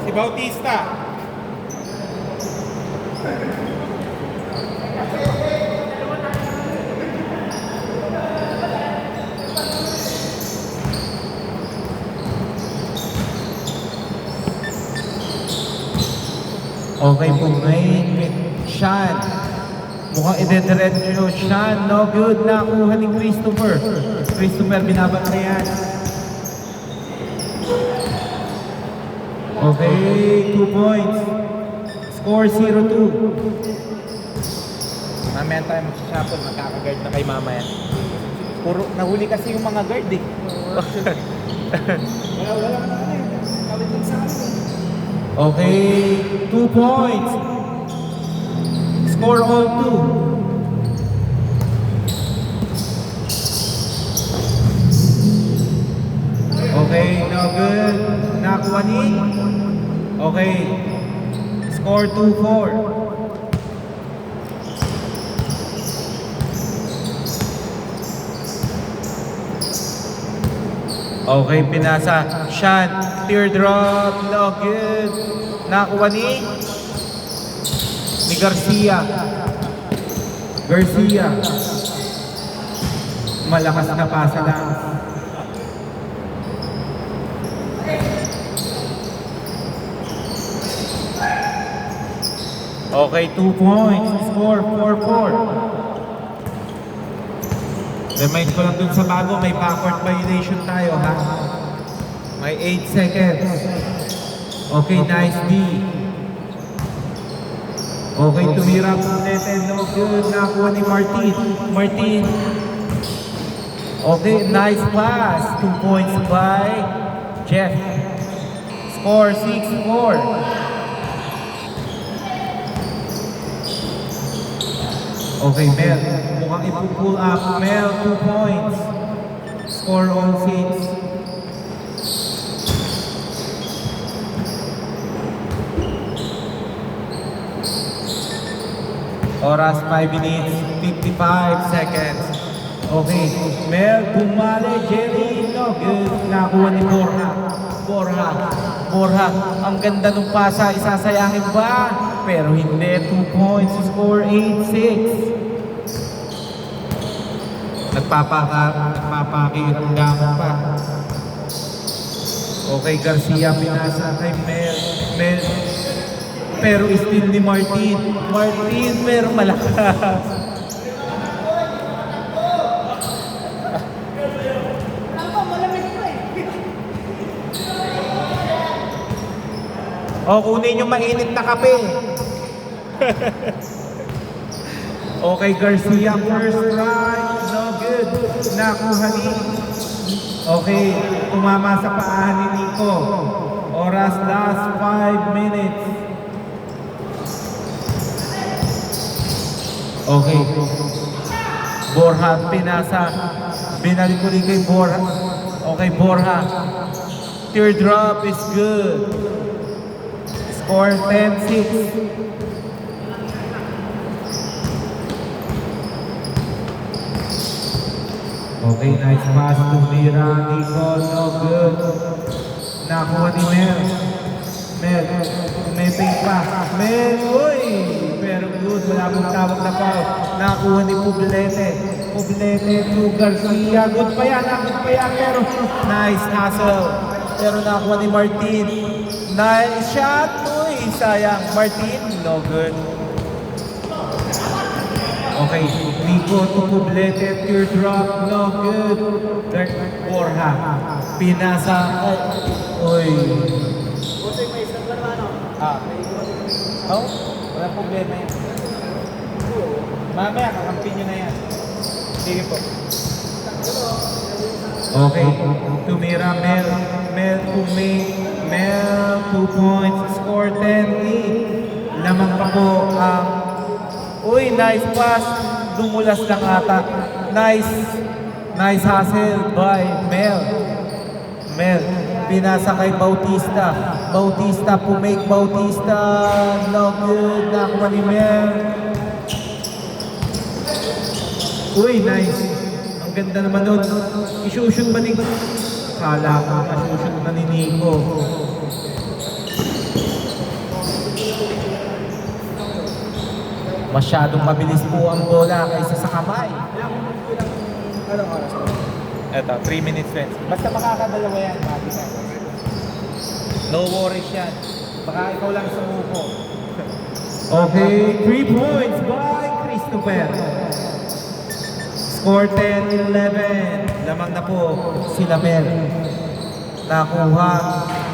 Si Bautista. Okay po ngayon, Sean. Mukhang idediretso Sean. No good. Nakuha ni Christopher. Christopher binabantayan. Okay, 2 points. Score 0-2. Mamaya tayo magsasapon, magkaka-guard na kay mama yan. Puro, nahuli kasi yung mga guard eh. Wala na ano eh. Kawit lang sa akin. Okay, 2 points. Score all 2. Okay, no good. Nakuha ni. Okay. Score 2-4. Okay, pinasa. Sean, teardrop, no good. Nakuha ni Garcia. Garcia. Malakas na pasa lang. Okay, 2 points. Score 4-4. Remind ko lang dun sa bago, may backward violation tayo, ha? May 8 seconds. Okay, nice D. Okay, tumira po natin. No good. Nakuha ni Martin. Martin. Okay, nice pass. 2 points by Jeff. Score 6-4. Okay, Mel. Mukhang ipupull up. Mel, 2 points. Score on 6. Oras 5 minutes, 55 seconds. Okay, Mel, bumali, Jerry, no good. Nakuha ni Borja. Borja, ang ganda ng pasa, isasayangin ba? Pero hindi, 2 points, score 8-6. Nagpapakiramdaman pa. Okay, Garcia pinasa kay Mel. Pero still ni Martin, pero malakas. O, kunin yung mainit na kape. Okay, Garcia, first strike. No good. Nakuha ni. Okay, tumama sa paa ni Nico. Oras, last 5 minutes. Okay. Borja, pinasa. Binalik ko rin kay Borja. Okay, Borja. Teardrop is good. Score 10-6. Okay, nice pass to Mira. Nico, no good. Nakuha ni Mel. May ping pa. Mel, uy! Pero good, wala mong tawag na foul. Nakuha ni Poblete to Garcia. Good pa yan, pero nice hustle. Pero nakuha ni Martin. Nice shot, uy! Sayang. Martin, no good. Okay, Nico to Poblete, teardrop, no good. Borja, pinasa. Uy. Oh, wala problema yan. Mamaya, kakampi nyo na yan. Sige po. Okay, tumira Mel to Mel, 2 points, score 10-8. Lamang pa po ang uy, nice pass. Dumulas lang ata. Nice hustle by Mel. Pinasa kay Bautista. Bautista, no good. Nakuha ni Mel. Uy, nice. Ang ganda naman nun. Isushoot ba ni... Kala ko, isushoot na ni Nico. Masyadong mabilis po ang bola kaysa sa kamay. Anong oras po? Eto, 3 minutes left. Basta makakadalawa yan, mati ka. No worries yan. Baka ikaw lang sumuko. Okay, 3 points by Christopher. Score 10-11. Lamang na po sila Mel. Nakuha.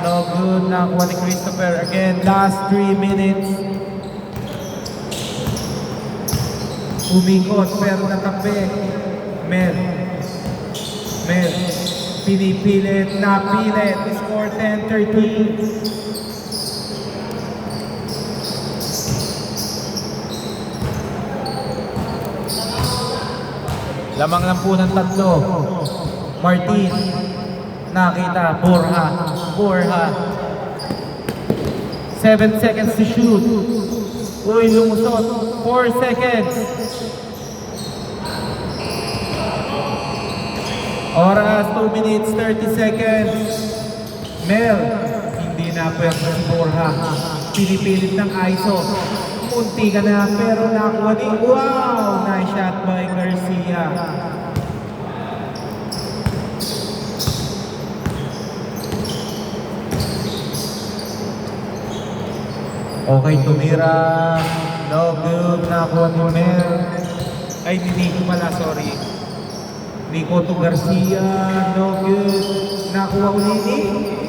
No good. Nakuha ni Christopher. Again, last 3 minutes. Umikot pero natabi. Mel. Pinipilit. Napilit. Score 10-13. Lamang lang po ng tatlo. Martin. Nakita. Borja. 7 seconds to shoot. Uy, lumusot. 4 seconds. Oras, 2 minutes, 30 seconds. Mel. Hindi na pwede si Borja. Pinipilit ng ISO. Munti ka na pero nakuha ni wow! Nice shot by Garcia. Okay, tumira. No good. Nakuha ni Mel. Ay, ni Nico pala, sorry. Nico to Garcia. No good. Nakuha ulit ni.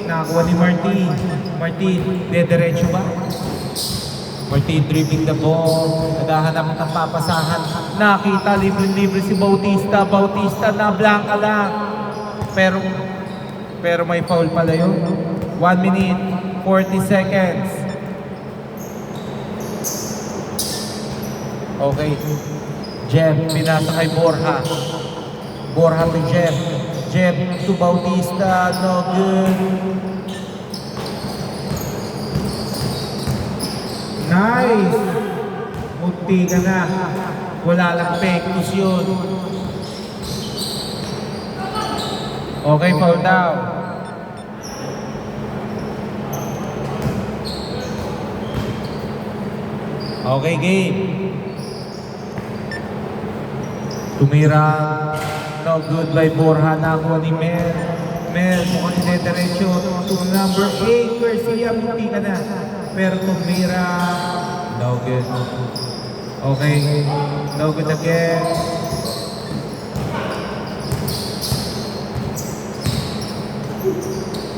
Nakuha ni Martin. Martin, dediretso ba? Martin dribbling the ball. Naghahanap ng papasahan. Nakita, libre-libre si Bautista. Bautista na blanca lang. Pero may foul pala yun. 1 minute, 40 seconds. Okay. Jem, pinasa kay Borja. Borja to Jem. Jem to Bautista. No good. Nice! Munti ka na. Wala lang pektos yun. Okay, foul down. Okay, game. Tumira. No good by Borja. Nakuha ni Mel. Mel, mukhang sinediretso. To number 8, Garcia. Munti ka na. Pero tumira. No good. Okay. No good again.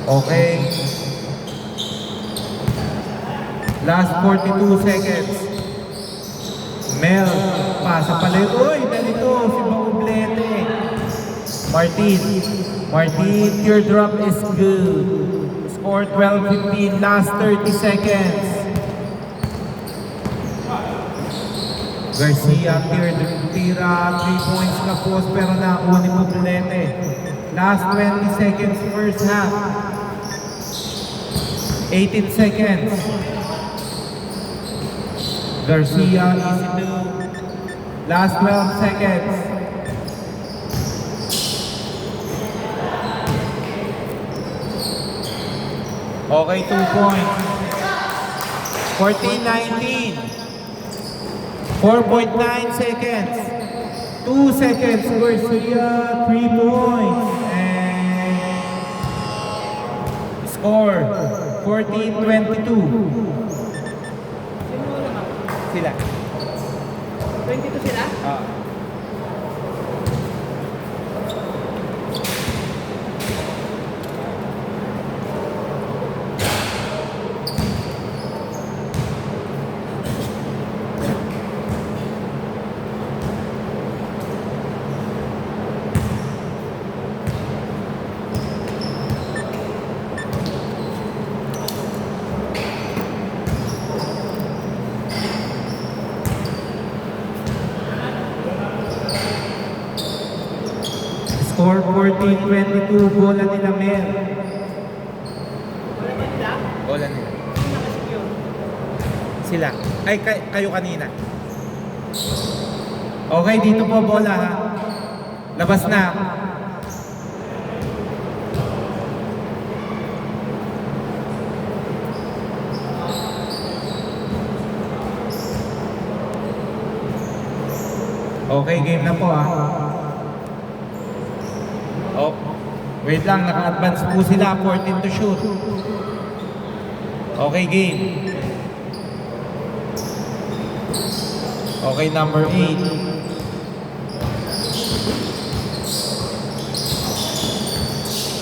Okay. Last 42 seconds. Mel, pasa pala. Uy, dalito si Baumblete. Martin, teardrop is good. Score 12-15, last 30 seconds. Garcia, tira, 3 points na post pero nakuha ni Poblete. Last 20 seconds, first half. 18 seconds. Garcia, easy to. Last 12 seconds. Okay, 2 points. 14-19. 4.9 seconds. 2 seconds, Garcia, 3 points. And score, 14-22. Sila. 22 sila? Score 14-22, bola nila Mel. Wala ba nila? Bola nila. Sino nakasecure? Sila. Ay, kayo kanina. Okay, dito po bola ha. Labas na. Okay, game na po Oh, wait lang, naka-advance po sila, 14 to shoot. Okay, game. Okay, number 8.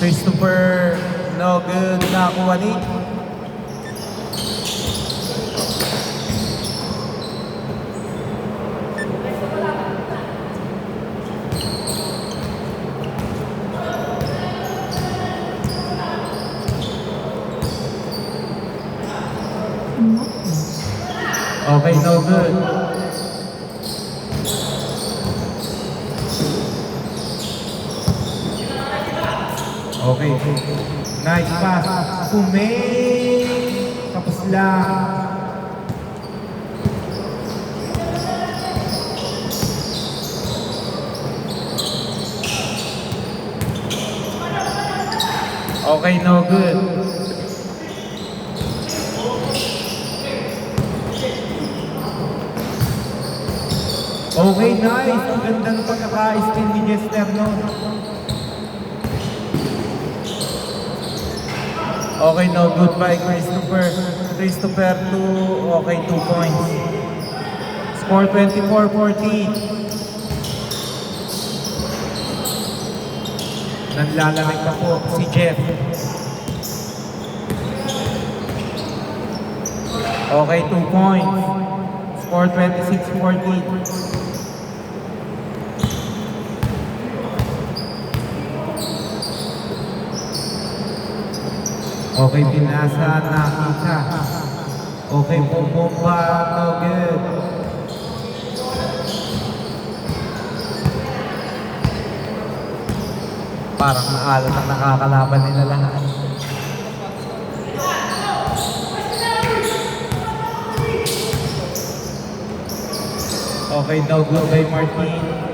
Christopher, no good, nakakuha ni. Okay, no good. Okay. Nice pass. Tapos lang. Okay, no good. Okay, nice. Ang ganda ng pagkaka-steal ni Jester noon. Okay, no good by Christopher. Christopher 2. Okay, 2 points. Score 24-14. Nanlalamig pa po si Jeff. Okay, 2 points. Score 26-14. Okay, pinasa, nakita. Okay, bumba, no good. Parang maalat ang nakakalaban nila lahat. Okay, no good by Martin.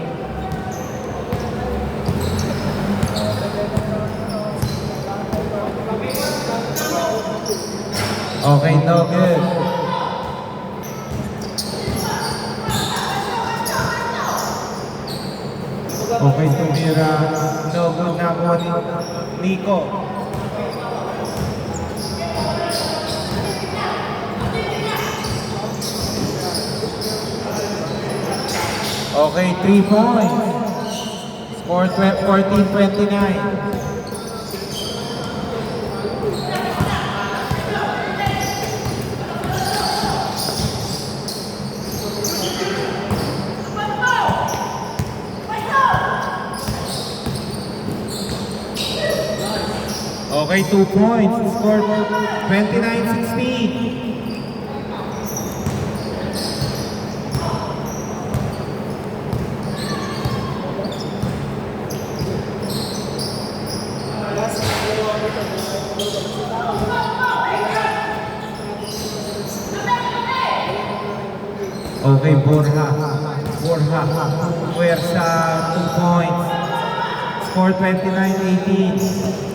Okay, no good. Okay, tumira. No good na po ni Nico. Okay, 3 points. Score 14-29. Okay, 2 points. Score 29-16. Okay, Borja. Puwersa, 2 points. Score 29-18.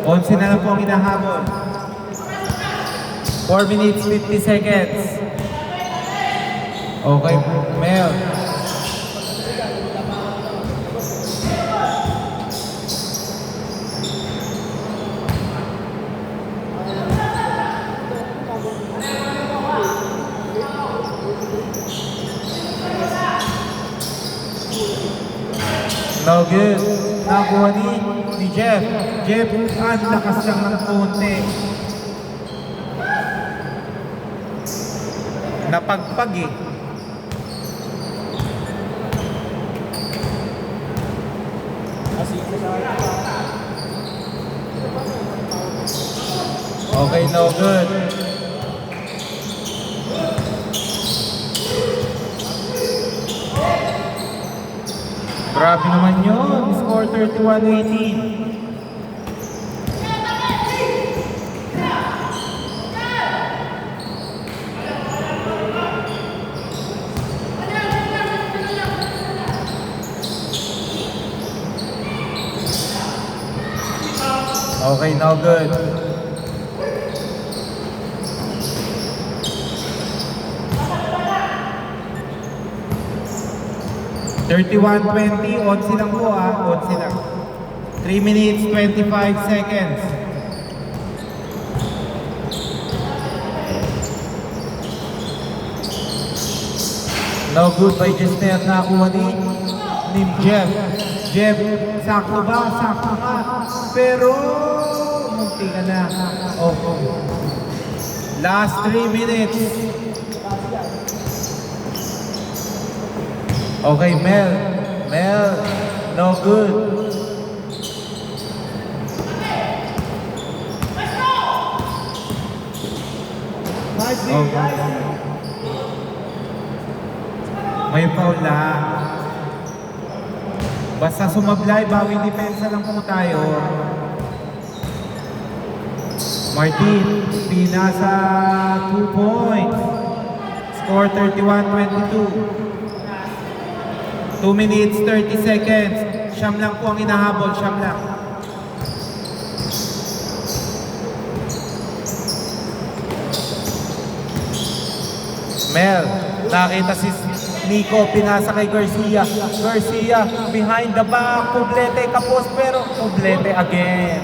11 na lang po ang hinahabol. 4 minutes, 50 seconds. Okay, Mel. No good. Nakuha ni Jeff. Jeff, ang lakas siyang ng konti. Napagpag eh. Okay, no good. Grabe naman yun. Score 31-18. Okay, no good. 31-20, 11 lang po 11 lang. 3 minutes, 25 seconds. No good by Jester, nakakuha ni Jeff. Jeff, sakto ba? Sakto ka. Pero, munti ka na. Last 3 minutes. Okay, Mel. Mel, no good. Okay. May foul lang. Basta sumablay, bawing depensa lang po tayo. Martin, pinasa 2 points. Score 31-22. 2 minutes, 30 seconds. Siyam lang po ang inahabol, siyam lang. Mel, nakita si Nico, pinasa kay Garcia. Garcia, behind the back, Poblete, kapos, pero Poblete again.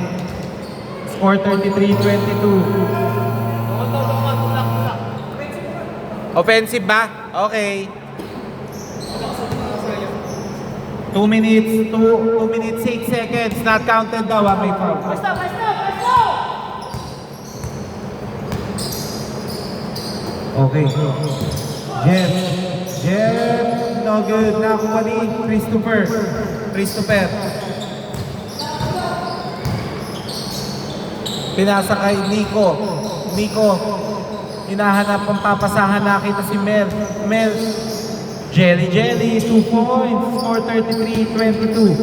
Score 33-22. Offensive ba? Okay. 2 minutes, 2 minutes, 8 seconds. Not counted daw, may foul. Basta! Okay. Jeff, no good. Nakuha ni Christopher. Pinasa kay Nico. Hinahanap ang papasahan, nakita si Mel. Jelly, 2 points. Score 33-22.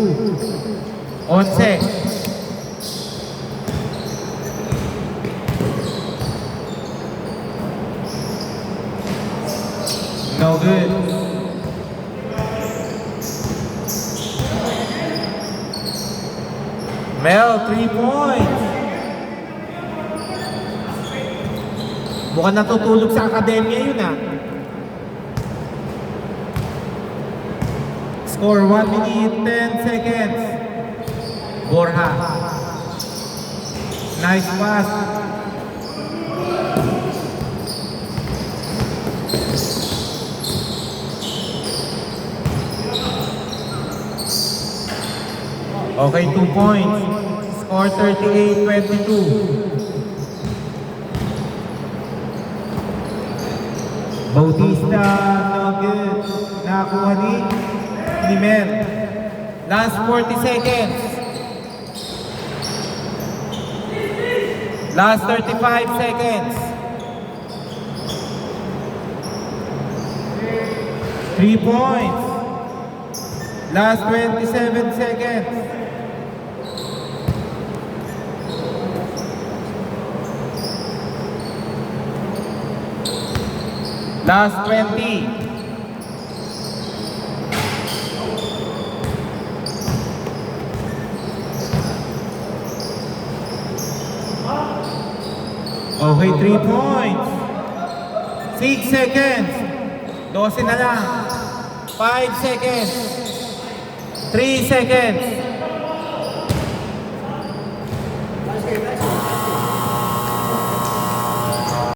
11. No good. Mel, 3 points. Mukhang natutulog sa akademya yun Score 1 minute, 10 seconds. Borja. Nice pass. Okay, 2 points. Score 38-22. Bautista, no good. Nakakuha ni Mel. Last 40 seconds. Last 35 seconds. 3 points. Last 27 seconds. Last 20. Okay, 3 points. 6 seconds. 12 na lang. 5 seconds. 3 seconds.